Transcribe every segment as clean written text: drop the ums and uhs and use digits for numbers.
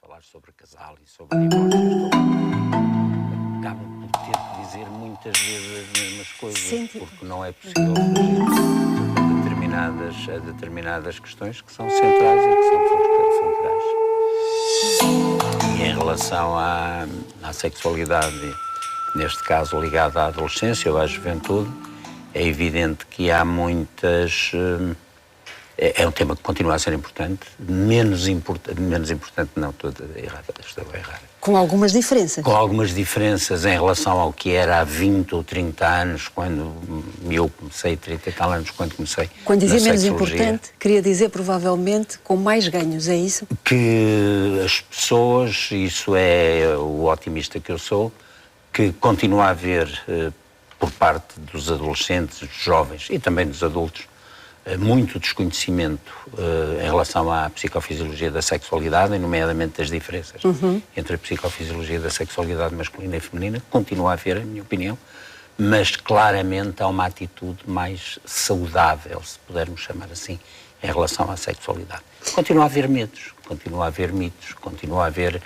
falar sobre casal e sobre divórcio, acabam por ter que dizer muitas vezes as mesmas coisas, porque não é possível fugir a determinadas questões que são centrais e que são fulcrais. E em relação à sexualidade, neste caso ligada à adolescência ou à juventude, é evidente que há muitas... É um tema que continua a ser importante, menos importante não, estou a errar. Com algumas diferenças. Com algumas diferenças em relação ao que era há 20 ou 30 anos, quando eu comecei, 30 e tal anos, quando comecei. Quando dizia menos importante, queria dizer provavelmente com mais ganhos, é isso? Que as pessoas, isso é o otimista que eu sou, que continua a haver, por parte dos adolescentes, dos jovens e também dos adultos, muito desconhecimento em relação à psicofisiologia da sexualidade, nomeadamente das diferenças entre a psicofisiologia da sexualidade masculina e feminina. Continua a haver, na minha opinião, mas claramente há uma atitude mais saudável, se pudermos chamar assim, em relação à sexualidade. Continua a haver medos, continua a haver mitos, continua a haver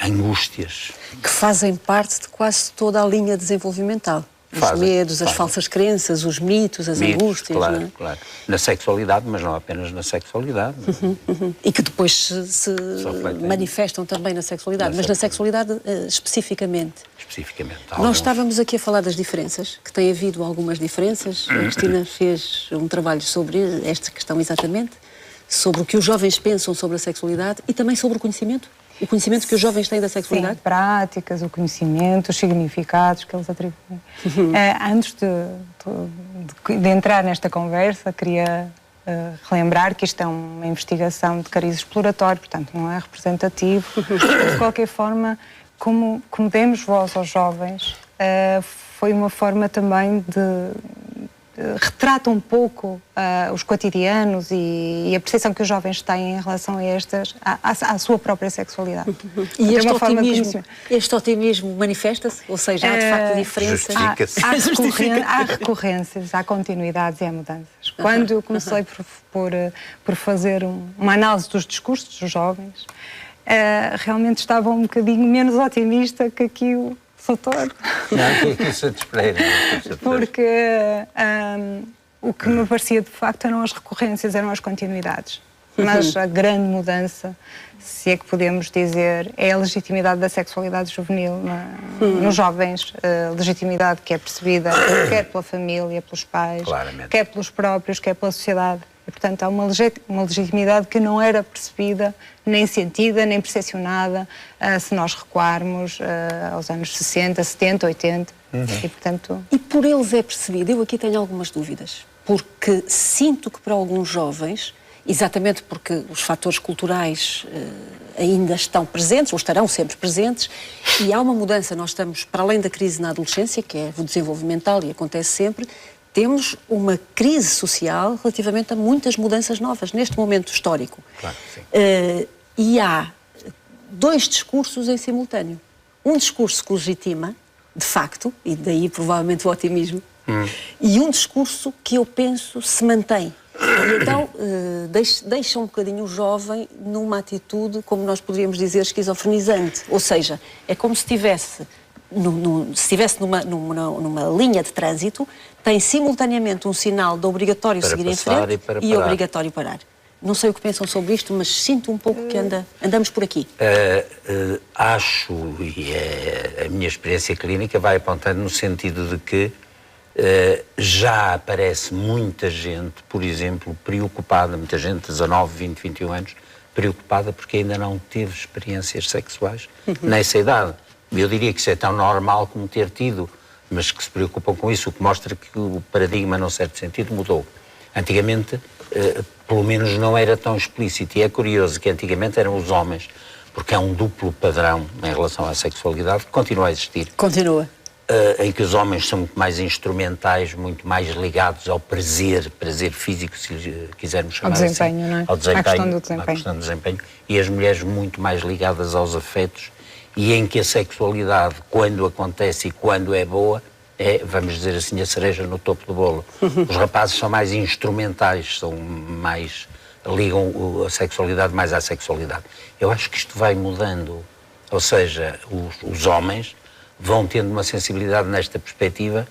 angústias. Que fazem parte de quase toda a linha desenvolvimental. Os medos, as falsas crenças, os mitos, as angústias. Claro, não é? Claro. Na sexualidade, mas não apenas na sexualidade. E que depois se manifestam também na sexualidade, mas na sexualidade especificamente. Especificamente. Nós estávamos aqui a falar das diferenças, que tem havido algumas diferenças. A Cristina fez um trabalho sobre esta questão exatamente, sobre o que os jovens pensam sobre a sexualidade e também sobre o conhecimento. O conhecimento que os jovens têm da sexualidade? Sim, práticas, o conhecimento, os significados que eles atribuem. Antes de entrar nesta conversa, queria relembrar que isto é uma investigação de cariz exploratório, portanto não é representativo. De qualquer forma, como demos voz aos jovens, foi uma forma também retrata um pouco os cotidianos e a percepção que os jovens têm em relação a à sua própria sexualidade. E este otimismo manifesta-se? Ou seja, há de facto diferenças? Há recorrências, há continuidades e há mudanças. Quando eu comecei por fazer uma análise dos discursos dos jovens, realmente estava um bocadinho menos otimista que aqui o doutor. Não, que isso te espera. Porque o que me parecia de facto eram as recorrências, eram as continuidades. Mas a grande mudança, se é que podemos dizer, é a legitimidade da sexualidade juvenil nos jovens. A legitimidade que é percebida quer pela família, pelos pais, quer pelos próprios, quer pela sociedade. E, portanto, há uma legitimidade que não era percebida, nem sentida, nem percepcionada se nós recuarmos aos anos 60, 70, 80. E, portanto... E por eles é percebido? Eu aqui tenho algumas dúvidas. Porque sinto que para alguns jovens, exatamente porque os fatores culturais ainda estão presentes, ou estarão sempre presentes, e há uma mudança. Nós estamos, para além da crise na adolescência, que é o desenvolvimental e acontece sempre, temos uma crise social relativamente a muitas mudanças novas neste momento histórico. Claro, sim. E há dois discursos em simultâneo. Um discurso que legitima, de facto, e daí provavelmente o otimismo, e um discurso que eu penso se mantém. E então deixa um bocadinho o jovem numa atitude, como nós poderíamos dizer, esquizofrenizante. Ou seja, é como se estivesse numa linha de trânsito, tem simultaneamente um sinal de obrigatório seguir em frente e obrigatório parar. Não sei o que pensam sobre isto, mas sinto um pouco que andamos por aqui. Acho, e a minha experiência clínica vai apontando no sentido de que já aparece muita gente, por exemplo, preocupada, muita gente de 19, 20, 21 anos, preocupada porque ainda não teve experiências sexuais nessa idade. Eu diria que isso é tão normal como ter tido, mas que se preocupam com isso, o que mostra que o paradigma, num certo sentido, mudou. Antigamente, pelo menos não era tão explícito, e é curioso que antigamente eram os homens, porque há um duplo padrão em relação à sexualidade que continua a existir. Continua. Em que os homens são muito mais instrumentais, muito mais ligados ao prazer físico, se quisermos chamar assim. Ao desempenho, não é? Ao desempenho, à questão do desempenho. E as mulheres muito mais ligadas aos afetos, e em que a sexualidade, quando acontece e quando é boa, é, vamos dizer assim, a cereja no topo do bolo. Os rapazes são mais instrumentais, são mais ligam a sexualidade mais à sexualidade. Eu acho que isto vai mudando. Ou seja, os homens vão tendo uma sensibilidade nesta perspectiva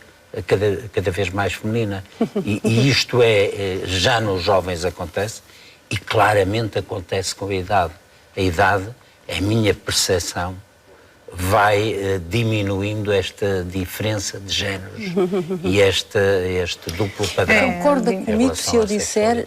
cada vez mais feminina. E isto já nos jovens acontece e claramente acontece com a idade. A idade, a minha percepção, vai diminuindo esta diferença de géneros e este duplo padrão. Concorda comigo se eu disser,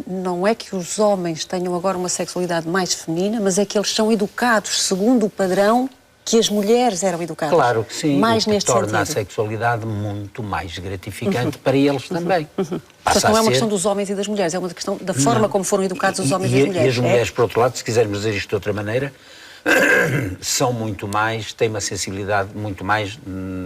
não é que os homens tenham agora uma sexualidade mais feminina, mas é que eles são educados segundo o padrão que as mulheres eram educadas. Claro que sim, mais o que neste torna sentido. a sexualidade muito mais gratificante para eles também. Portanto, não é uma questão dos homens e das mulheres, é uma questão da forma como foram educados os homens e as mulheres. E as mulheres, por outro lado, se quisermos dizer isto de outra maneira, são muito mais, têm uma sensibilidade muito mais,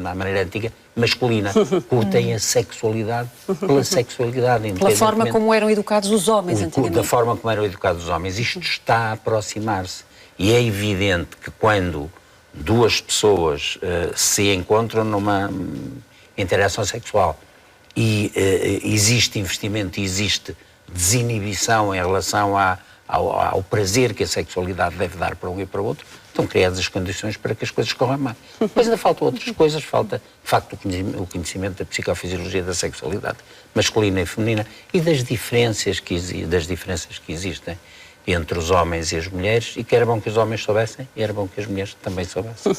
à maneira antiga, masculina. Curtem a sexualidade pela sexualidade. Pela forma como eram educados os homens antigamente. Da forma como eram educados os homens. Isto está a aproximar-se. E é evidente que quando duas pessoas se encontram numa interação sexual e existe investimento e existe desinibição em relação ao prazer que a sexualidade deve dar para um e para o outro, estão criadas as condições para que as coisas corram bem. Depois ainda faltam outras coisas, falta, de facto, o conhecimento da psicofisiologia da sexualidade masculina e feminina e das diferenças que existem entre os homens e as mulheres, e que era bom que os homens soubessem e era bom que as mulheres também soubessem.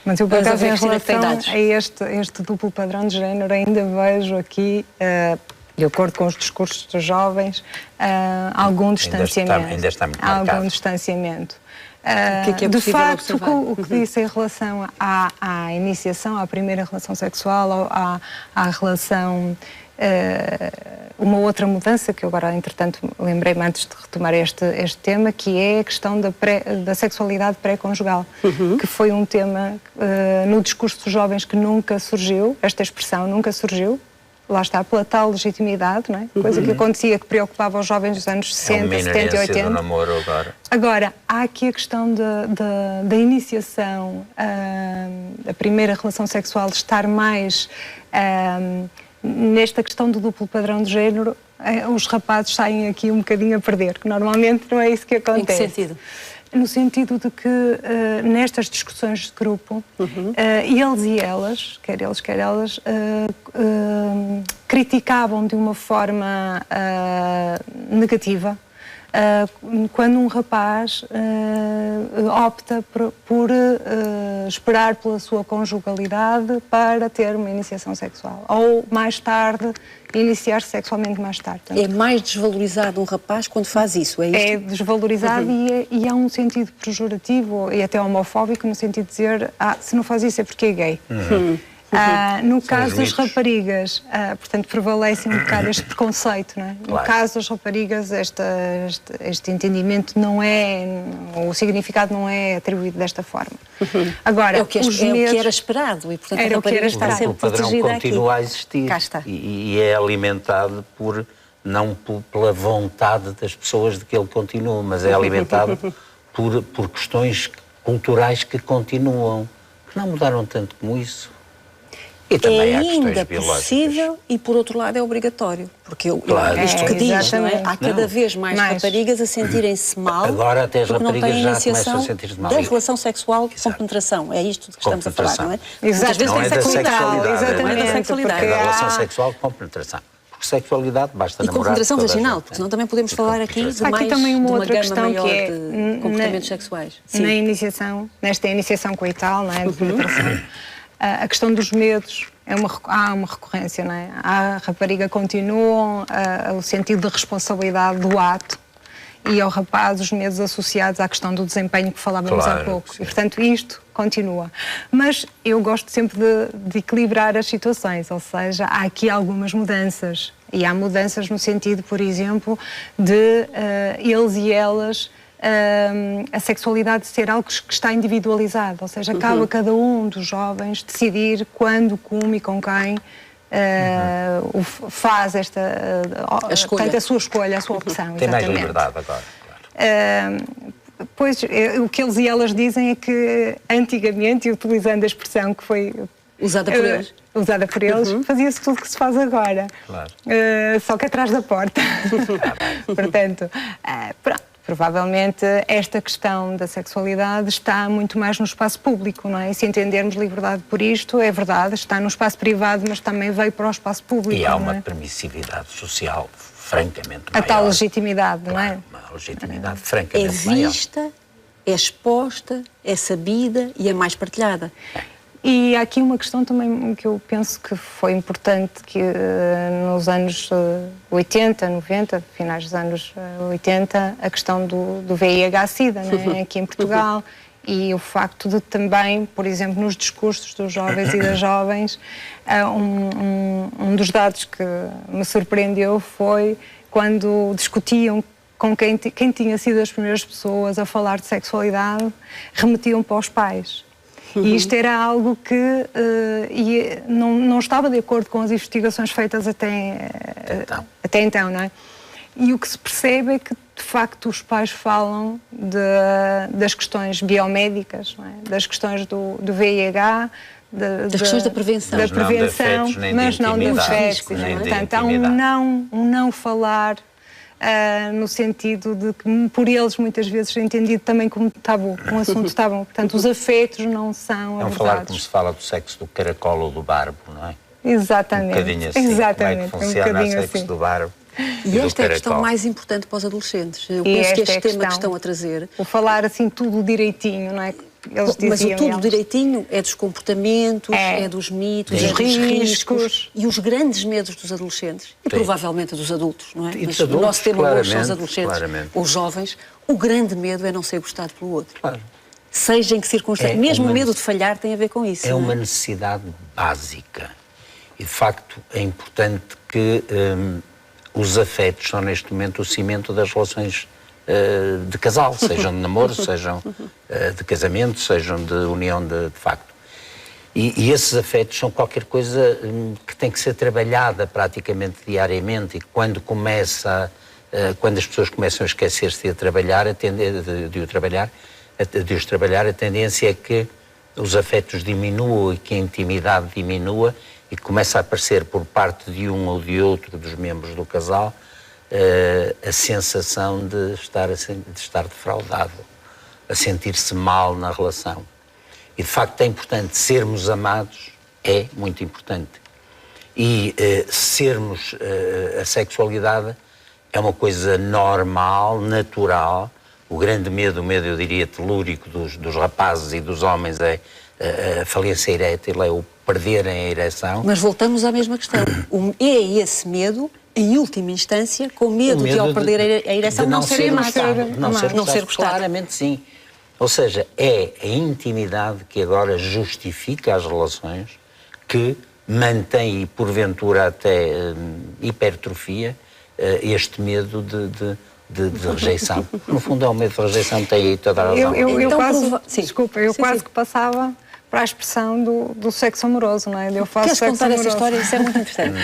Mas eu, por acaso, em relação a este duplo padrão de género, ainda vejo aqui, de acordo com os discursos dos jovens, algum distanciamento. Ainda está muito marcado. Algum distanciamento. Que é de facto, o que disse em relação à iniciação, à primeira relação sexual, à relação... uma outra mudança que eu agora, entretanto, lembrei-me antes de retomar este tema, que é a questão da sexualidade pré-conjugal, que foi um tema no discurso dos jovens que nunca surgiu, esta expressão nunca surgiu, lá está, pela tal legitimidade, não é? Coisa que acontecia, que preocupava os jovens dos anos 60, 70 e 80. Do namoro agora. Agora, há aqui a questão da iniciação, da primeira relação sexual, de estar mais... nesta questão do duplo padrão de género, os rapazes saem aqui um bocadinho a perder, que normalmente não é isso que acontece. Em que sentido? No sentido de que nestas discussões de grupo, eles e elas, quer elas, criticavam de uma forma negativa quando um rapaz opta por esperar pela sua conjugalidade para ter uma iniciação sexual, ou mais tarde iniciar-se sexualmente mais tarde. É mais desvalorizado um rapaz quando faz isso, é isto? É desvalorizado e há um sentido pejorativo e até homofóbico, no sentido de dizer, se não faz isso é porque é gay. No caso das raparigas, portanto, prevalece um bocado este preconceito, não é? Claro. No caso das raparigas, este entendimento não é, o significado não é atribuído desta forma. Agora, é o que era esperado e, portanto, a rapariga está sempre protegida aqui. O padrão continua a existir. Cá está. E é alimentado não pela vontade das pessoas de que ele continue, mas é alimentado por questões culturais que continuam, que não mudaram tanto como isso. E também é há questões ainda biológicas. Possível e, por outro lado, é obrigatório. Porque Claro. isto que diz, não é? Há cada Não. vez mais raparigas a sentirem-se mal. Agora até as porque não raparigas têm já iniciação começam a sentir-se mal. da relação sexual com Exato. penetração. É isto de que estamos a falar, não é? Exato. Muitas vezes Não tem é da sexualidade, não é da sexualidade. É da relação sexual com penetração. Porque sexualidade basta E com namorar. penetração toda a vaginal, gente, porque senão também podemos falar aqui de Há aqui mais também uma de outra gama questão maior que é, de comportamentos sexuais. nesta iniciação coital, não é, de penetração, a questão dos medos, há uma recorrência, não é? A rapariga continua o sentido de responsabilidade do ato e ao rapaz os medos associados à questão do desempenho que falávamos há pouco. E, portanto, isto continua. Mas eu gosto sempre de equilibrar as situações, ou seja, há aqui algumas mudanças. E há mudanças no sentido, por exemplo, de eles e elas... a sexualidade ser algo que está individualizado, ou seja, cabe a cada um dos jovens decidir quando, como e com quem faz portanto, a sua escolha, a sua opção. Tem mais exatamente. liberdade agora, claro. Pois, o que eles e elas dizem é que antigamente, e utilizando a expressão que foi Usada por eles. Usada por eles, fazia-se tudo que se faz agora. Claro. Só que atrás da porta. Portanto, pronto. Provavelmente esta questão da sexualidade está muito mais no espaço público, não é? E se entendermos liberdade por isto, é verdade, está no espaço privado, mas também veio para o espaço público. E há não uma é? permissividade social francamente maior. A tal legitimidade, não é? Uma legitimidade francamente É maior. vista, é exposta, é sabida e é mais partilhada. E há aqui uma questão também que eu penso que foi importante, que nos anos 80, 90, finais dos anos 80, a questão do VIH-Sida, não é? Aqui em Portugal, e o facto de também, por exemplo, nos discursos dos jovens e das jovens, um dos dados que me surpreendeu foi quando discutiam com quem tinha sido as primeiras pessoas a falar de sexualidade, remetiam para os pais. E isto era algo que não estava de acordo com as investigações feitas até então, não é? E o que se percebe é que, de facto, os pais falam das questões biomédicas, não é? Das questões do VIH, das questões da prevenção. Da prevenção, mas não de infectos. Portanto, há um não falar... no sentido de que por eles muitas vezes é entendido também como tabu, um assunto tabu. Portanto, os afetos não são Não abordados. falar como se fala do sexo do caracol ou do barbo, não é? Exatamente. Um bocadinho assim. Exatamente. Como é que funciona o sexo assim. do barbo E do esta é a caracol. questão mais importante para os adolescentes. Eu E penso que esta é este a tema que questão. estão a trazer... O falar assim tudo direitinho, não é? Eles Mas o diziam, tudo eles. direitinho é dos comportamentos, é dos mitos, Dos é dos riscos riscos. e os grandes medos dos adolescentes e provavelmente dos adultos, não é? E Mas dos adultos, o nosso tema hoje são os claramente, adolescentes, claramente. os jovens. O grande medo é não ser gostado pelo outro. Claro. Seja em que circunstância. É Mesmo o uma- medo de falhar tem a ver com isso. É não uma necessidade básica. E, de facto, é importante que os afetos são, neste momento, o cimento das relações de casal, sejam de namoro, sejam de casamento, sejam de união de facto. E esses afetos são qualquer coisa que tem que ser trabalhada praticamente diariamente, e quando quando as pessoas começam a esquecer-se de os trabalhar, a tendência é que os afetos diminuam e que a intimidade diminua e que começa a aparecer por parte de um ou de outro dos membros do casal a sensação de estar defraudado, a sentir-se mal na relação. E, de facto, é importante sermos amados, é muito importante. E a sexualidade é uma coisa normal, natural. O grande medo, eu diria, telúrico dos rapazes e dos homens é a falência erétil, é o perderem a ereção. Mas voltamos à mesma questão. É esse medo, em última instância, com medo de, ao perder a ereção, de não serem amados. Não ser Não ser gostado. gostado. Claramente sim. Ou seja, é a intimidade que agora justifica as relações, que mantém e porventura até hipertrofia este medo de rejeição. No fundo é um medo de rejeição, tem aí toda a razão. Eu quase que passava para a expressão do sexo amoroso, não é? Eu faço Queres sexo contar amoroso. essa história? Isso é muito interessante.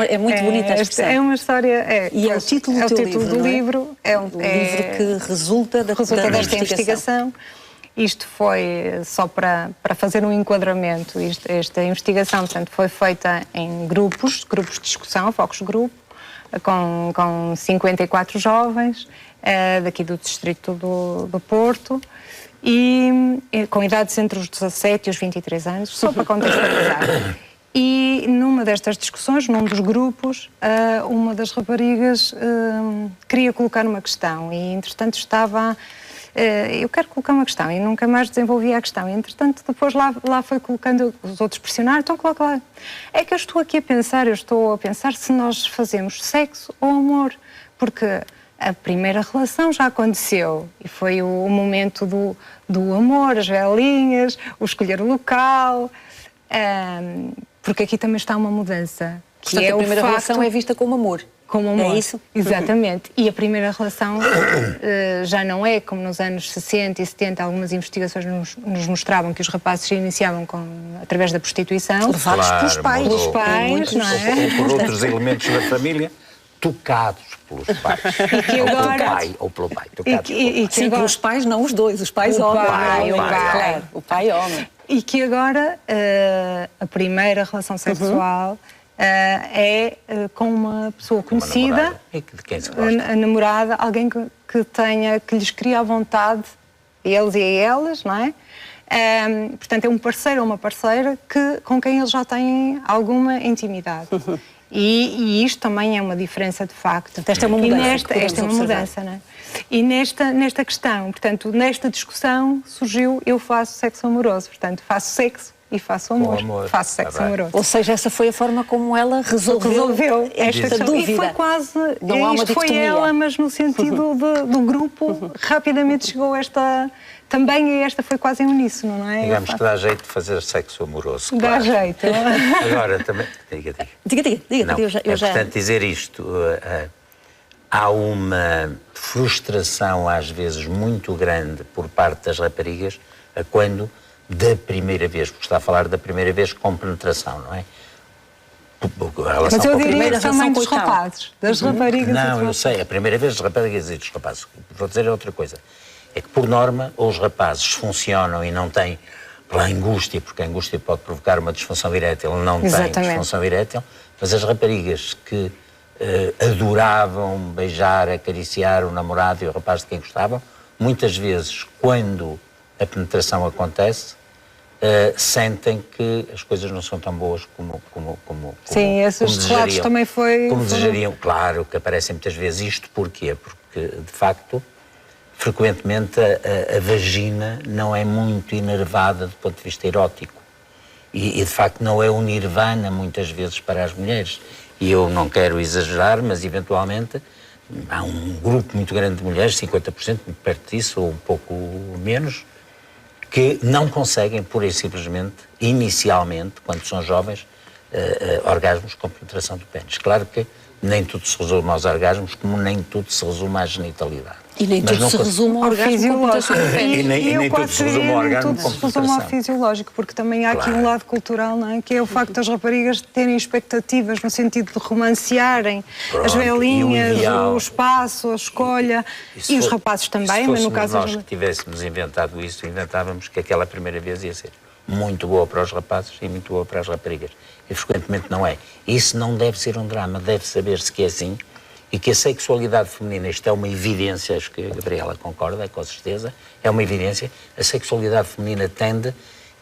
É muito bonita esta expressão. É uma história... E é o título do teu livro, do não é? livro. É um livro que resulta desta investigação. Isto foi só para fazer um enquadramento. Esta investigação, portanto, foi feita em grupos de discussão, focos de grupo, com 54 jovens daqui do distrito do Porto, e com idades entre os 17 e os 23 anos, só para contextualizar. E numa destas discussões, num dos grupos, uma das raparigas queria colocar uma questão e, entretanto, estava... eu quero colocar uma questão, e nunca mais desenvolvi a questão. E, entretanto, depois lá foi colocando, os outros pressionaram, então coloca lá. É que eu estou a pensar se nós fazemos sexo ou amor, porque a primeira relação já aconteceu e foi o momento do amor, as velinhas, o escolher o local, porque aqui também está uma mudança. Portanto, a primeira relação é vista como amor. Como amor. É isso? Exatamente. E a primeira relação já não é como nos anos 60 e 70, algumas investigações nos mostravam que os rapazes se iniciavam através da prostituição. Levados pelos pais. Pelos pais, não é? Ou por outros elementos da família, tocados pelos pais. Ou pelo pai. Tocados pelo pai. Sim, pelos pais, não os dois, os pais homens. O pai homem. O pai homem. E que agora a primeira relação sexual é com uma pessoa conhecida, e de quem se gosta. a namorada, alguém que lhes cria a vontade, a eles e a elas, não é? Portanto, é um parceiro ou uma parceira com quem eles já têm alguma intimidade. E isto também é uma diferença de facto. Portanto, esta é uma mudança. Esta é uma mudança, não é? E nesta questão, portanto, nesta discussão surgiu eu faço sexo amoroso. Portanto, faço sexo e faço amor. Faço sexo amoroso. Ou seja, essa foi a forma como ela resolveu esta questão. E foi quase... Não há uma isto foi dicotomia. ela, mas no sentido do grupo, rapidamente chegou esta... Também esta foi quase em uníssono, não é? Digamos que dá jeito de fazer sexo amoroso. Dá claro. jeito. Agora também... Diga. Diga, Não, eu já... importante dizer isto. Há uma frustração, às vezes, muito grande por parte das raparigas quando, da primeira vez, porque está a falar da primeira vez com penetração, não é? Mas eu diria também dos rapazes, das raparigas. Não, eu sei, a primeira vez dos raparigas e dos rapazes. Vou dizer outra coisa. É que, por norma, ou os rapazes funcionam e não têm pela angústia, porque a angústia pode provocar uma disfunção erétil, não tem disfunção erétil, mas as raparigas que adoravam beijar, acariciar o namorado e o rapaz de quem gostavam, muitas vezes, quando a penetração acontece, sentem que as coisas não são tão boas como sim, esses relatos também foi... Como desejariam. Claro que aparecem muitas vezes. Isto porquê? Porque, de facto, frequentemente a vagina não é muito inervada do ponto de vista erótico. E de facto, não é um nirvana, muitas vezes, para as mulheres. E eu não quero exagerar, mas, eventualmente, há um grupo muito grande de mulheres, 50%, muito perto disso, ou um pouco menos, que não conseguem, pura e simplesmente, inicialmente, quando são jovens, orgasmos com penetração do pênis. Claro que nem tudo se resume aos orgasmos, como nem tudo se resume à genitalidade. E nem tudo se resume ao orgasmo com penetração do pênis. E nem tudo se resume ao orgasmo com penetração. Ao fisiológico, porque também há aqui um lado cultural, não é? Que é o facto das raparigas terem expectativas no sentido de romancearem as velinhas, o espaço, a escolha, e os rapazes também, mas no caso... Se nós que tivéssemos inventado isso, inventávamos que aquela primeira vez ia ser muito boa para os rapazes e muito boa para as raparigas. E frequentemente não é. Isso não deve ser um drama, deve saber-se que é assim, e que a sexualidade feminina, isto é uma evidência, acho que a Gabriela concorda, com certeza, é uma evidência, a sexualidade feminina tende,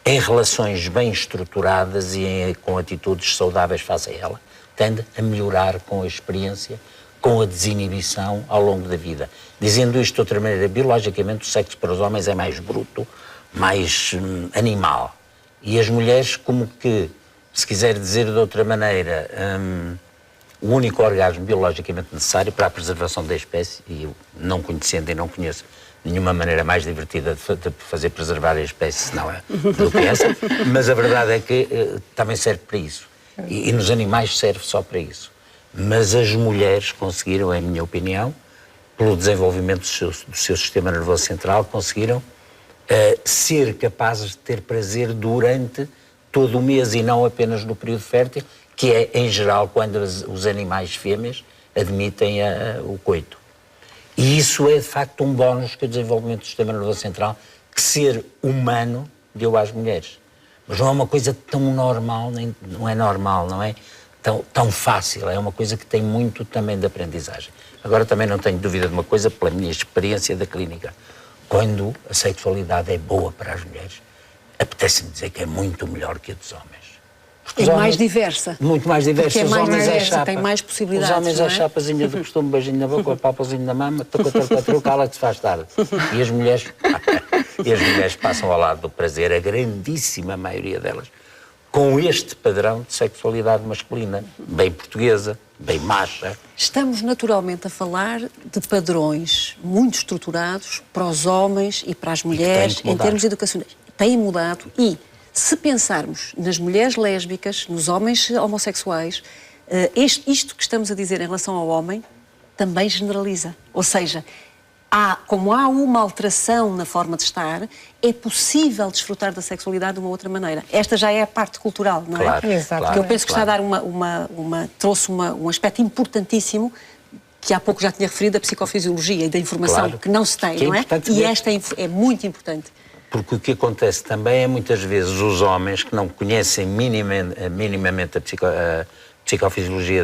em relações bem estruturadas e com atitudes saudáveis face a ela, tende a melhorar com a experiência, com a desinibição ao longo da vida. Dizendo isto de outra maneira, biologicamente o sexo para os homens é mais bruto, mais animal. E as mulheres, como que, se quiser dizer de outra maneira, o único orgasmo biologicamente necessário para a preservação da espécie, e eu não conhecendo e não conheço nenhuma maneira mais divertida de fazer preservar a espécie, senão do que essa, mas a verdade é que também serve para isso. E nos animais serve só para isso. Mas as mulheres conseguiram, em minha opinião, pelo desenvolvimento do seu sistema nervoso central, conseguiram ser capazes de ter prazer durante todo o mês e não apenas no período fértil, que é, em geral, quando os animais fêmeas admitem o coito. E isso é, de facto, um bónus que o desenvolvimento do sistema nervoso central, que ser humano deu às mulheres. Mas não é uma coisa tão normal, não é normal, não é tão fácil, é uma coisa que tem muito também de aprendizagem. Agora, também não tenho dúvida de uma coisa, pela minha experiência da clínica. Quando a sexualidade é boa para as mulheres, apetece-me dizer que é muito melhor que a dos homens. É mais diversa. Muito mais diversa. Porque é mais diversa, chapa. tem mais possibilidades. Os homens é chapazinha do costume, beijinho na boca, papauzinho na mama, cala que se faz tarde. E as mulheres passam ao lado do prazer, a grandíssima maioria delas, com este padrão de sexualidade masculina, bem portuguesa, bem macha. Estamos naturalmente a falar de padrões muito estruturados para os homens e para as mulheres em termos educacionais. Têm mudado e, se pensarmos nas mulheres lésbicas, nos homens homossexuais, isto que estamos a dizer em relação ao homem também generaliza. Ou seja, como há uma alteração na forma de estar, é possível desfrutar da sexualidade de uma outra maneira. Esta já é a parte cultural, não é? Claro, exato. Porque eu penso que está a dar trouxe um aspecto importantíssimo, que há pouco já tinha referido, da psicofisiologia e da informação que não se tem, não é? E esta é muito importante. Porque o que acontece também é muitas vezes os homens que não conhecem minimamente a psicofisiologia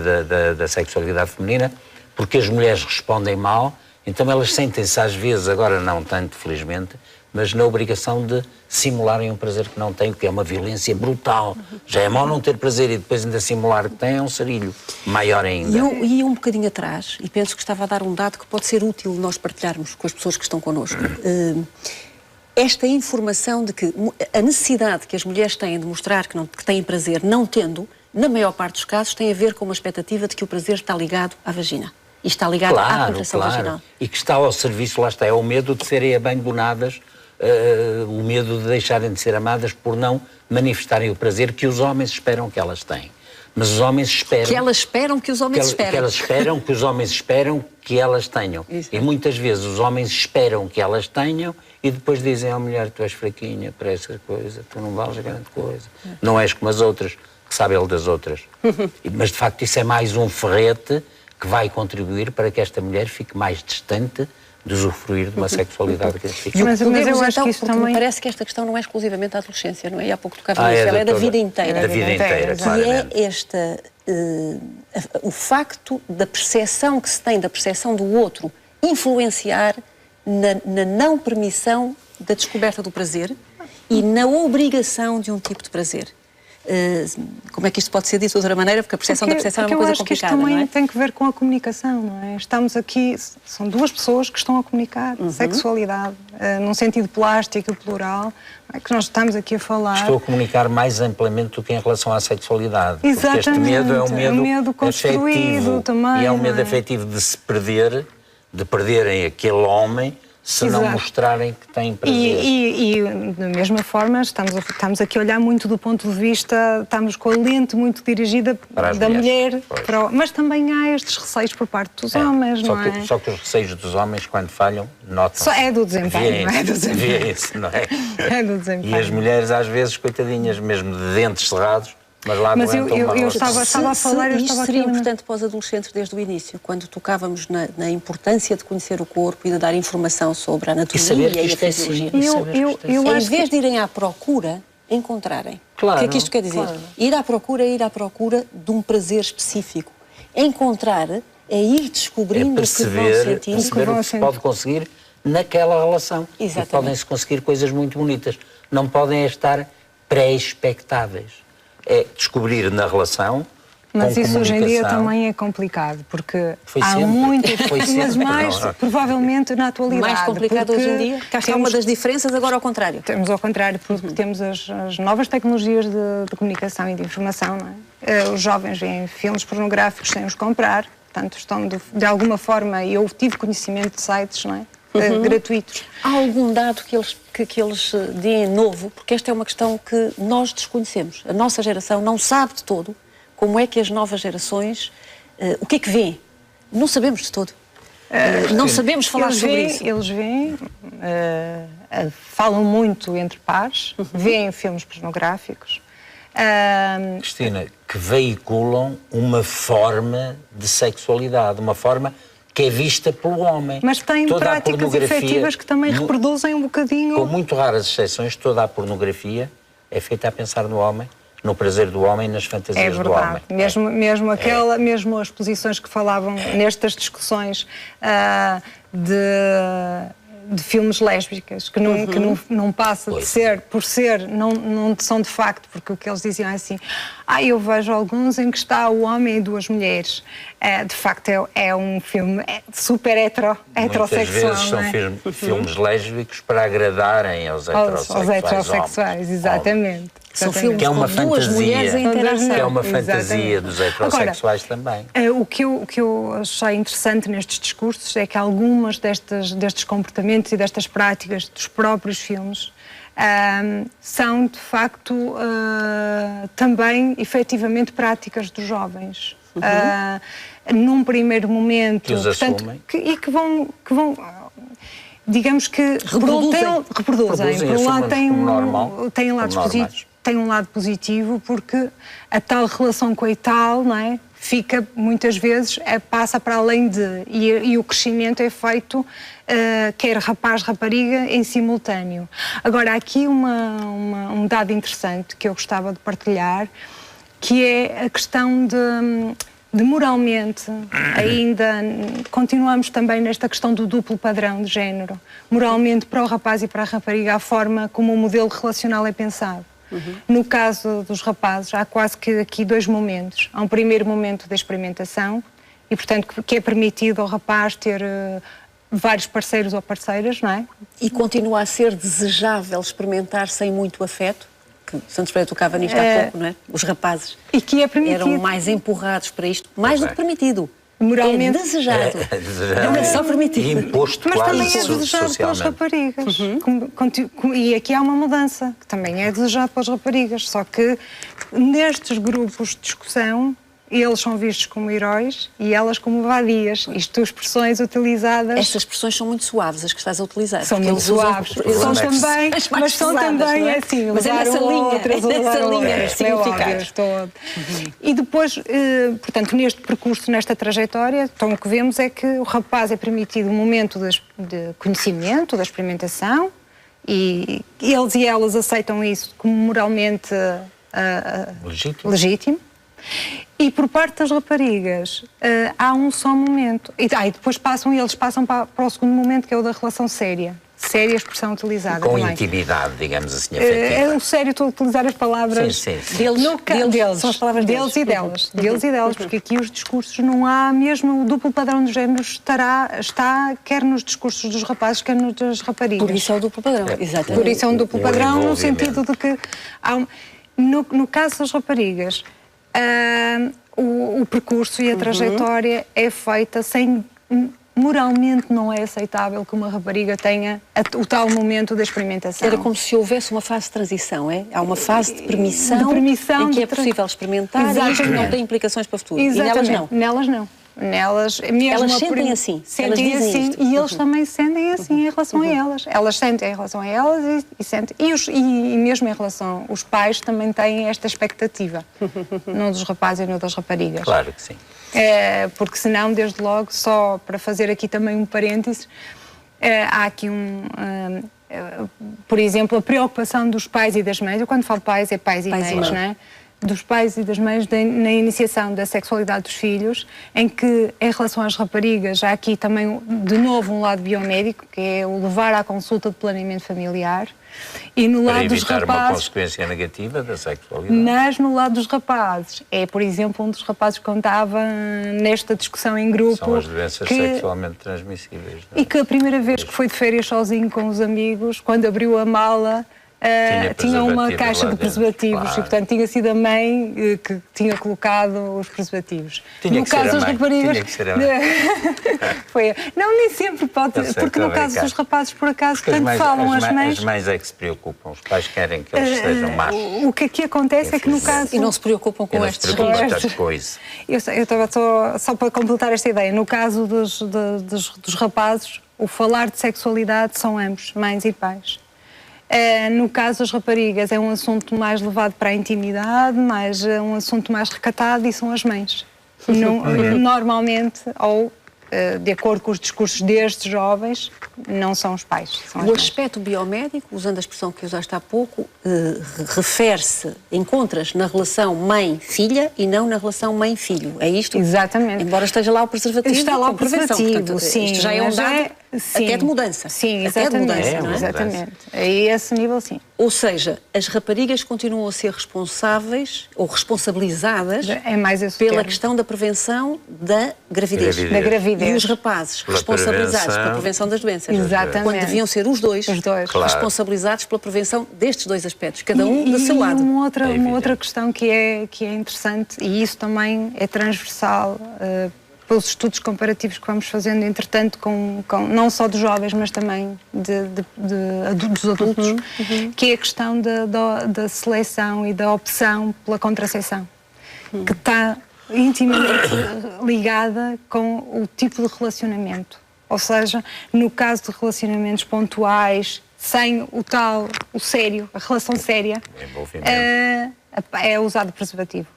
da sexualidade feminina, porque as mulheres respondem mal, então elas sentem-se às vezes, agora não tanto felizmente, mas na obrigação de simularem um prazer que não têm, o que é uma violência brutal. Já é mau não ter prazer e depois ainda simular que tem, é um sarilho maior ainda. E um bocadinho atrás, e penso que estava a dar um dado que pode ser útil nós partilharmos com as pessoas que estão connosco. Esta informação de que a necessidade que as mulheres têm de mostrar que têm prazer, não tendo, na maior parte dos casos, tem a ver com uma expectativa de que o prazer está ligado à vagina. E está ligado à penetração vaginal. E que está ao serviço, lá está, é o medo de serem abandonadas, o medo de deixarem de ser amadas por não manifestarem o prazer que os homens esperam que elas têm. Mas os homens esperam... Que elas esperam que os homens esperam. Que elas esperam que os homens esperam que elas tenham. Isso. E muitas vezes os homens esperam que elas tenham e depois dizem à mulher, tu és fraquinha para essa coisa, tu não vales grande coisa. Não és como as outras, que sabe ele das outras. Mas de facto isso é mais um ferrete que vai contribuir para que esta mulher fique mais distante de usufruir de uma sexualidade gratificante. Mas eu acho que isso também... Me parece que esta questão não é exclusivamente da adolescência, não é? E há pouco tocava nisso, ela é da vida inteira. Da vida inteira, claramente. Que é o facto da percepção que se tem, da percepção do outro, influenciar na não permissão da descoberta do prazer e na obrigação de um tipo de prazer. Como é que isto pode ser dito de outra maneira? Porque a percepção da percepção é uma coisa complicada, não é? Eu acho que isto também não é? tem que ver com a comunicação, não é? Estamos aqui, são duas pessoas que estão a comunicar sexualidade, num sentido plástico e plural, é que nós estamos aqui a falar... Estou a comunicar mais amplamente do que em relação à sexualidade. Exatamente. Porque este medo é um medo construído também. E é um medo afetivo de se perder, de perderem aquele homem, se não mostrarem que têm prazer. E da mesma forma, estamos aqui a olhar muito do ponto de vista, estamos com a lente muito dirigida da mulher, mas também há estes receios por parte dos homens, não é? Só que os receios dos homens, quando falham, notam-se. Só é do desempenho, não é? Vê-se, não é? É do desempenho. E as mulheres, às vezes, coitadinhas, mesmo de dentes cerrados, mas eu estava a falar... Isto seria importante para os adolescentes desde o início, quando tocávamos na importância de conhecer o corpo e de dar informação sobre a anatomia e a fisiologia. Em vez de irem à procura, encontrarem. Claro, o que é que isto quer dizer? Claro. Ir à procura de um prazer específico. Encontrar é ir descobrindo o que vão sentir. Perceber o que se pode conseguir naquela relação. Exatamente. E podem-se conseguir coisas muito bonitas. Não podem estar pré-expectáveis. É descobrir na relação. Mas isso hoje em dia também é complicado, porque há muitas, mas mais provavelmente na atualidade. Mais complicado hoje em dia? Cá está uma das diferenças, agora ao contrário. Temos ao contrário, porque temos as novas tecnologias de comunicação e de informação, não é? Os jovens veem filmes pornográficos sem os comprar, portanto estão de alguma forma, e eu tive conhecimento de sites, não é? Gratuitos. Há algum dado que eles deem novo? Porque esta é uma questão que nós desconhecemos. A nossa geração não sabe de todo como é que as novas gerações, o que é que vêem? Não sabemos de todo. Não sabemos falar sobre isso. Eles veem, falam muito entre pares, veem filmes pornográficos. Cristina, que veiculam uma forma de sexualidade, uma forma que é vista pelo homem. Mas tem práticas efetivas que também reproduzem um bocadinho... Com muito raras exceções, toda a pornografia é feita a pensar no homem, no prazer do homem, nas fantasias do homem. Mesmo as posições que falavam nestas discussões de filmes lésbicas, que não passa de ser, por ser, não são de facto, porque o que eles diziam é assim, eu vejo alguns em que está o homem e duas mulheres. De facto é um filme super heterossexual. Muitas vezes são filmes lésbicos para agradarem aos heterossexuais. Exatamente. São filmes que é uma com duas mulheres em interação. Que é uma fantasia dos heterossexuais também. O que eu achei interessante nestes discursos é que algumas destes comportamentos e destas práticas dos próprios filmes são, de facto, também, efetivamente, práticas dos jovens. Num primeiro momento... Que os assumem. E que vão digamos que reproduzem. Por um lado tem um lado positivo, porque a tal relação coital, não é? fica, muitas vezes, passa para além de... E o crescimento é feito, quer rapaz, rapariga, em simultâneo. Agora, há aqui um dado interessante que eu gostava de partilhar, que é a questão de moralmente, ainda continuamos também nesta questão do duplo padrão de género. Moralmente, para o rapaz e para a rapariga, a forma como o modelo relacional é pensado. No caso dos rapazes, há quase que aqui 2 momentos. Há um primeiro momento de experimentação e, portanto, que é permitido ao rapaz ter vários parceiros ou parceiras, não é? E continua a ser desejável experimentar sem muito afeto? Que Santos Pereira tocava nisto há pouco, não é? Os rapazes e que é permitido. Eram mais empurrados para isto, mais do que permitido. Moralmente. É desejado. Não é só permitido. Imposto Mas quase também é desejado pelas raparigas. E aqui há uma mudança, que também é desejado pelas raparigas. Só que nestes grupos de discussão, eles são vistos como heróis e elas como vadias. Isto, expressões utilizadas... Estas expressões são muito suaves, as que estás a utilizar. São muito suaves. São também, mas são também, é assim, mas é nessa linha, todo. E depois, portanto, neste percurso, nesta trajetória, então o que vemos é que o rapaz é permitido um momento de conhecimento, da experimentação, e eles e elas aceitam isso como moralmente legítimo. E por parte das raparigas há um só momento. E depois eles passam para o segundo momento, que é o da relação séria. Séria expressão utilizada com também. Intimidade, digamos assim, afetiva. O sério, estou a utilizar as palavras deles, são as palavras deles e delas. Deles e delas, porque aqui os discursos não há mesmo, o duplo padrão de género está quer nos discursos dos rapazes, quer nos das raparigas. Por isso é o duplo padrão, exatamente. Por isso é um duplo padrão, no sentido de que no caso das raparigas, o percurso e a trajetória é feita sem... Moralmente não é aceitável que uma rapariga tenha o tal momento da experimentação. Era como se houvesse uma fase de transição, é? Há uma fase de permissão em que é possível experimentar e isto não tem implicações para o futuro. Exatamente. E nelas não? Nelas não. Mesmo elas sentem assim. Sentem assim e eles também sentem assim em relação a elas. Elas sentem em relação a elas e sentem. E mesmo em relação aos pais também têm esta expectativa. Não dos rapazes e não das raparigas. Claro que sim. Porque senão, desde logo, só para fazer aqui também um parênteses, há aqui por exemplo, a preocupação dos pais e das mães. Eu quando falo pais, é pais e mães, não é? Dos pais e das mães na iniciação da sexualidade dos filhos, em que, em relação às raparigas, há aqui também, de novo, um lado biomédico, que é o levar à consulta de planeamento familiar. E no lado dos rapazes... Para evitar uma consequência negativa da sexualidade. Mas no lado dos rapazes, por exemplo, um dos rapazes que contava nesta discussão em grupo... São as doenças sexualmente transmissíveis. Não é? E que a primeira vez que foi de férias sozinho com os amigos, quando abriu a mala... tinha uma caixa de preservativos, claro. E portanto tinha sido a mãe que tinha colocado os preservativos. No caso das raparigas, não, nem sempre pode, porque no caso dos rapazes, por acaso, tanto falam as mães. As mães é que se preocupam, os pais querem que eles sejam machos. O que aqui acontece é que no caso... E não se preocupam com estas coisas. Eu estava só para completar esta ideia, no caso dos rapazes, o falar de sexualidade são ambos, mães e pais. No caso das raparigas é um assunto mais levado para a intimidade, um assunto mais recatado e são as mães. Normalmente, ou de acordo com os discursos destes jovens, não são os pais. São o aspecto biomédico, usando a expressão que usaste há pouco, refere-se, encontras na relação mãe-filha e não na relação mãe-filho. É isto? Exatamente. Embora esteja lá o preservativo. Está lá o preservativo, portanto, sim. Isto já é um dado até de mudança. Sim, exatamente. Até de mudança, não é? Exatamente. A esse nível, sim. Ou seja, as raparigas continuam a ser responsáveis ou responsabilizadas pela questão da prevenção da gravidez. Da gravidez. E os rapazes responsabilizados pela prevenção das doenças. Exatamente. Quando deviam ser os dois responsabilizados pela prevenção destes dois aspectos, cada um do seu lado. Uma outra questão que é interessante, e isso também é transversal pelos estudos comparativos que vamos fazendo, entretanto, não só dos jovens, mas também dos adultos, que é a questão da seleção e da opção pela contracepção, que está intimamente ligada com o tipo de relacionamento. Ou seja, no caso de relacionamentos pontuais, sem o sério, a relação séria, é usado preservativo.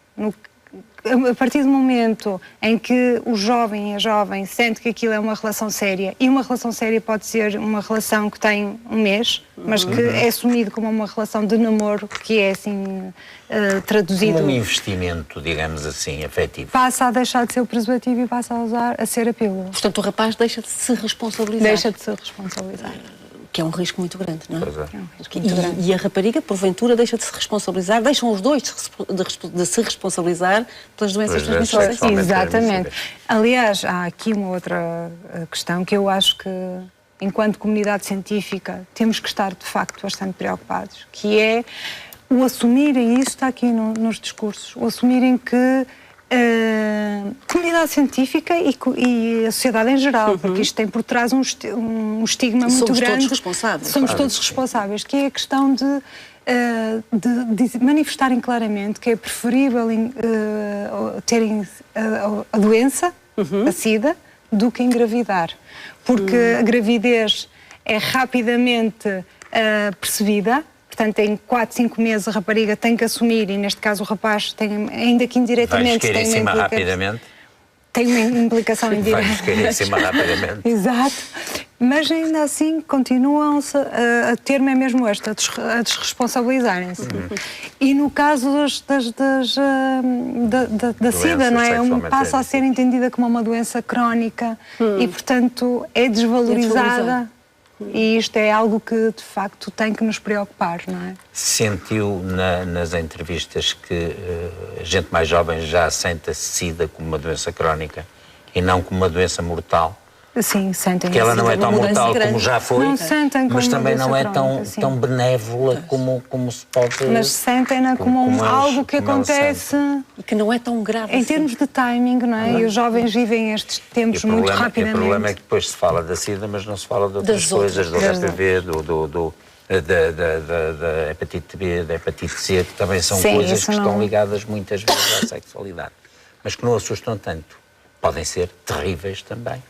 a partir do momento em que o jovem e a jovem sente que aquilo é uma relação séria, e uma relação séria pode ser uma relação que tem um mês, mas que é assumido como uma relação de namoro, que é assim traduzido... Como um investimento, digamos assim, afetivo. Passa a deixar de ser o preservativo e passa a ser a pílula. Portanto, o rapaz deixa de se responsabilizar. Deixa de se responsabilizar. Que é um risco muito grande, não é? Pois é. É um risco muito grande. E a rapariga, porventura, deixa de se responsabilizar, deixam os dois de se responsabilizar pelas doenças Pelas doenças transmissíveis. sexualmente Exatamente. transmissíveis. Aliás, há aqui uma outra questão que eu acho que, enquanto comunidade científica, temos que estar, de facto, bastante preocupados, que é o assumirem, e isso está aqui nos discursos, o assumirem que comunidade científica e a sociedade em geral, porque isto tem por trás um estigma muito Somos grande. todos responsáveis. Somos todos responsáveis, que é a questão de manifestarem claramente que é preferível terem a doença, a SIDA, do que engravidar. Porque a gravidez é rapidamente percebida. Portanto, em 4, 5 meses a rapariga tem que assumir, e neste caso o rapaz tem, ainda que indiretamente... Vais cair em cima rapidamente. Tem uma implicação indireta. Vais cair em cima rapidamente. Exato. Mas ainda assim continuam-se a termo é mesmo este, a desresponsabilizarem-se. E no caso da SIDA, não é? Passa a ser entendida como uma doença crónica e, portanto, é desvalorizada. E isto é algo que, de facto, tem que nos preocupar, não é? Sentiu nas entrevistas que a gente mais jovem já sente a SIDA como uma doença crónica e não como uma doença mortal? Sim, sentem. Que ela não é tão mortal como já foi, não sentem como mas também não é crónica, tão benévola como se pode... Mas sentem-na como algo que acontece... E que não é tão grave em assim. termos de timing, não é? E os jovens vivem estes tempos muito rapidamente. O problema é que depois se fala da SIDA, mas não se fala de outras coisas, do HPV, da hepatite B, da hepatite C, que também são coisas que estão ligadas muitas vezes à sexualidade, mas que não assustam tanto. Podem ser terríveis também.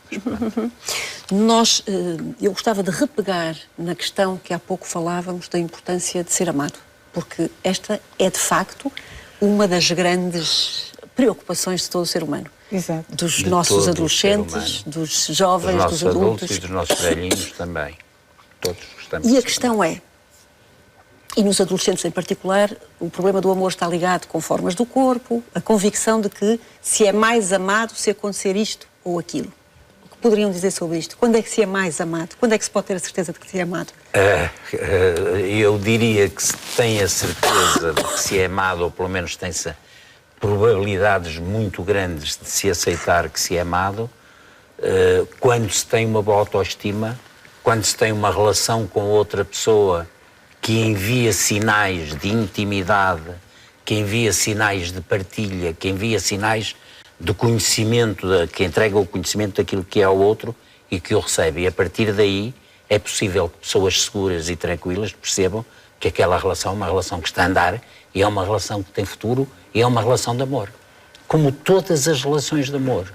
Eu gostava de repegar na questão que há pouco falávamos da importância de ser amado, porque esta é, de facto, uma das grandes preocupações de todo o ser humano. Exato. Dos nossos adolescentes, dos jovens, dos adultos. E dos nossos velhinhos também. Todos gostamos. E a questão é, e nos adolescentes em particular, o problema do amor está ligado com formas do corpo, a convicção de que se é mais amado se acontecer isto ou aquilo. O que poderiam dizer sobre isto? Quando é que se é mais amado? Quando é que se pode ter a certeza de que se é amado? Eu diria que se tem a certeza de que se é amado, ou pelo menos tem-se probabilidades muito grandes de se aceitar que se é amado, quando se tem uma boa autoestima, quando se tem uma relação com outra pessoa que envia sinais de intimidade, que envia sinais de partilha, que envia sinais de conhecimento, que entrega o conhecimento daquilo que é ao outro e que o recebe. E a partir daí é possível que pessoas seguras e tranquilas percebam que aquela relação é uma relação que está a andar e é uma relação que tem futuro e é uma relação de amor. Como todas as relações de amor,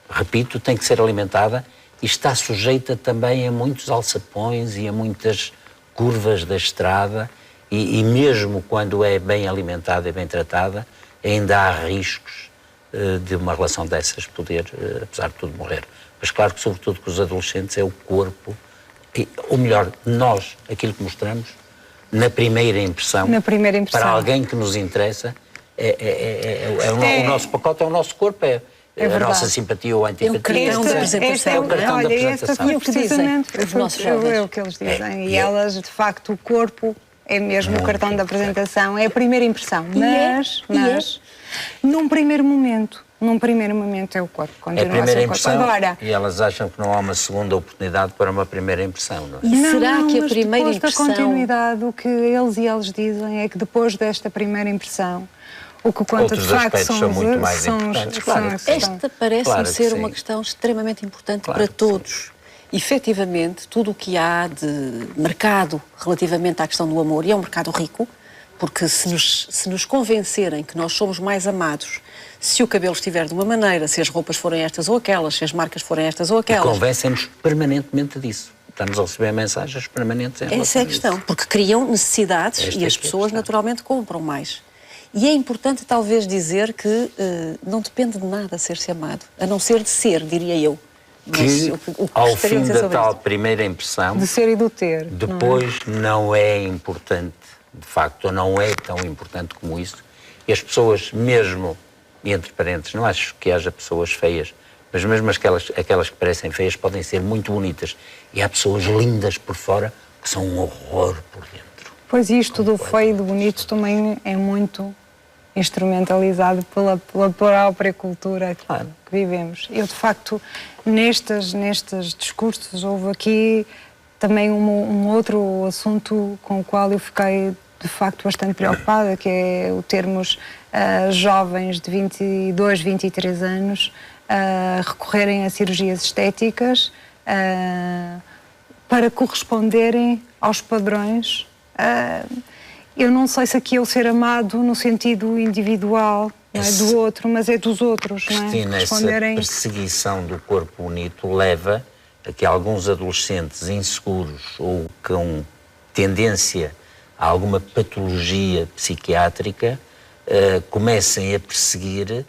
repito, tem que ser alimentada e está sujeita também a muitos alçapões e a muitas curvas da estrada e mesmo quando é bem alimentada e bem tratada, ainda há riscos de uma relação dessas poder, apesar de tudo, morrer. Mas claro que, sobretudo com os adolescentes, é o corpo, ou melhor, nós, aquilo que mostramos, na primeira impressão, para alguém que nos interessa, o nosso pacote é o nosso corpo, a nossa simpatia ou antipatia. É o cartão de apresentação. É o cartão de apresentação. É o que eles dizem. E elas, de facto, o corpo é mesmo o cartão de apresentação, é a primeira impressão. Mas num primeiro momento é o corpo. É a primeira impressão. Agora, e elas acham que não há uma segunda oportunidade para uma primeira impressão, não é? E será que a primeira impressão... da continuidade, o que eles e elas dizem é que depois desta primeira impressão, o que conta de facto são muito mais importantes. Esta parece-me ser uma questão extremamente importante para todos. Efetivamente, tudo o que há de mercado relativamente à questão do amor, e é um mercado rico, porque se nos convencerem que nós somos mais amados, se o cabelo estiver de uma maneira, se as roupas forem estas ou aquelas, se as marcas forem estas ou aquelas... Convencem-nos permanentemente disso. Estamos a receber mensagens permanentes em relação Essa é a questão, porque criam necessidades e as pessoas questão. Naturalmente compram mais. E é importante talvez dizer que não depende de nada ser-se amado, a não ser de ser, diria eu. Que ao fim da tal primeira impressão, de ser e do ter, depois não é importante, de facto, ou não é tão importante como isso. E as pessoas, mesmo, e entre parênteses, não acho que haja pessoas feias, mas mesmo aquelas que parecem feias podem ser muito bonitas. E há pessoas lindas por fora que são um horror por dentro. Pois isto do feio e do bonito também é muito instrumentalizado pela própria cultura que vivemos. Eu, de facto, nestes discursos, houve aqui também um outro assunto com o qual eu fiquei, de facto, bastante preocupada, que é o termos jovens de 22, 23 anos recorrerem a cirurgias estéticas para corresponderem aos padrões. Eu não sei se aqui é o ser amado no sentido individual, não é do outro, mas é dos outros. Cristina, essa perseguição do corpo bonito leva a que alguns adolescentes inseguros ou com tendência a alguma patologia psiquiátrica comecem a perseguir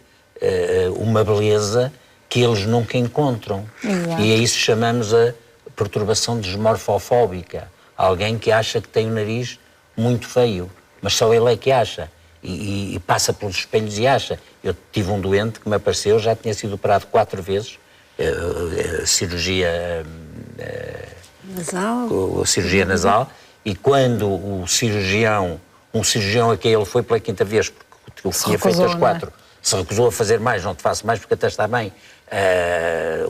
uma beleza que eles nunca encontram. Exato. E a isso chamamos a perturbação desmorfofóbica. Alguém que acha que tem o nariz muito feio, mas só ele é que acha. E passa pelos espelhos e acha. Eu tive um doente que me apareceu, já tinha sido operado 4 vezes, cirurgia nasal, e quando um cirurgião a quem ele foi pela 5ª vez, porque eu tinha feito as 4, se recusou a fazer mais, não te faço mais porque até está bem,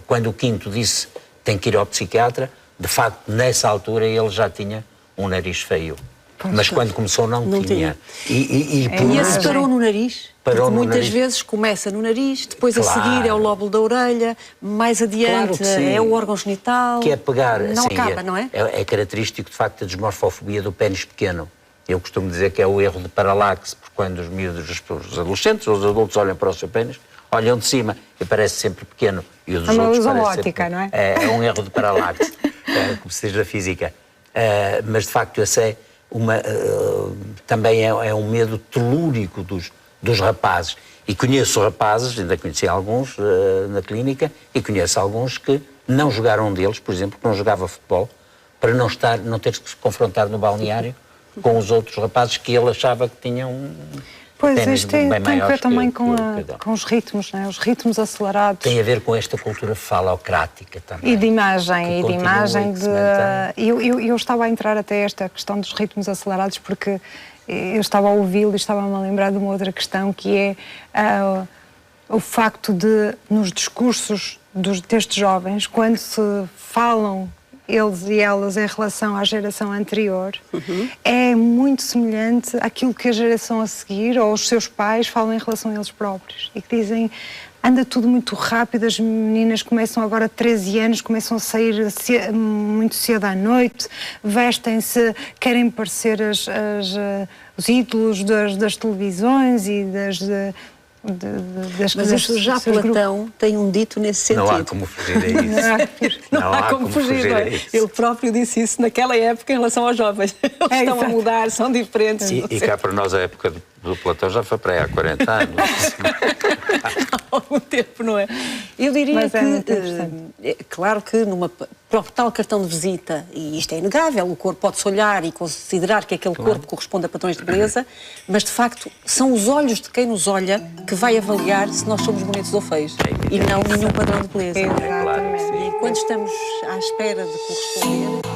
quando o 5º disse tem que ir ao psiquiatra, de facto, nessa altura ele já tinha um nariz feio. Mas quando começou não tinha. E esse parou no nariz? Porque muitas vezes começa no nariz, depois a seguir é o lóbulo da orelha, mais adiante é o órgão genital. Que é pegar, não acaba, não é? É característico, de facto, da desmorfofobia do pênis pequeno. Eu costumo dizer que é o erro de paralaxe, porque quando os miúdos, os adolescentes ou os adultos olham para o seu pênis, olham de cima e parece sempre pequeno. E o dos outros parece ótica, não é? É um erro de paralaxe, como se diz na física. Mas, de facto, esse é também é um medo telúrico dos rapazes. E conheço rapazes, ainda conheci alguns na clínica, e conheço alguns que não jogaram um deles, por exemplo, que não jogava futebol, para não ter que se confrontar no balneário com os outros rapazes que ele achava que tinham Pois, isto tem a ver também com os ritmos, não é? Os ritmos acelerados. Tem a ver com esta cultura falocrática também. E de imagem, Eu estava a entrar até esta questão dos ritmos acelerados porque eu estava a ouvi-lo e estava-me a lembrar de uma outra questão que é o facto de, nos discursos destes jovens, quando se falam eles e elas em relação à geração anterior, é muito semelhante àquilo que a geração a seguir, ou os seus pais, falam em relação a eles próprios. E que dizem, anda tudo muito rápido, as meninas começam agora 13 anos, começam a sair muito cedo à noite, vestem-se, querem parecer os ídolos das televisões e das Mas isso já Platão tem um dito nesse sentido. Não há como fugir a isso. Não há como fugir a isso. Ele próprio disse isso naquela época em relação aos jovens. Eles estão a mudar, são diferentes. E cá para nós a época do Platão já foi para aí há 40 anos. Há algum tempo, não é? Eu diria claro que para tal cartão de visita, e isto é inegável, o corpo pode-se olhar e considerar que aquele corpo corresponde a padrões de beleza, mas de facto são os olhos de quem nos olha que vai avaliar se nós somos bonitos ou feios, e não nenhum padrão de beleza. Exatamente. E enquanto estamos à espera de corresponder...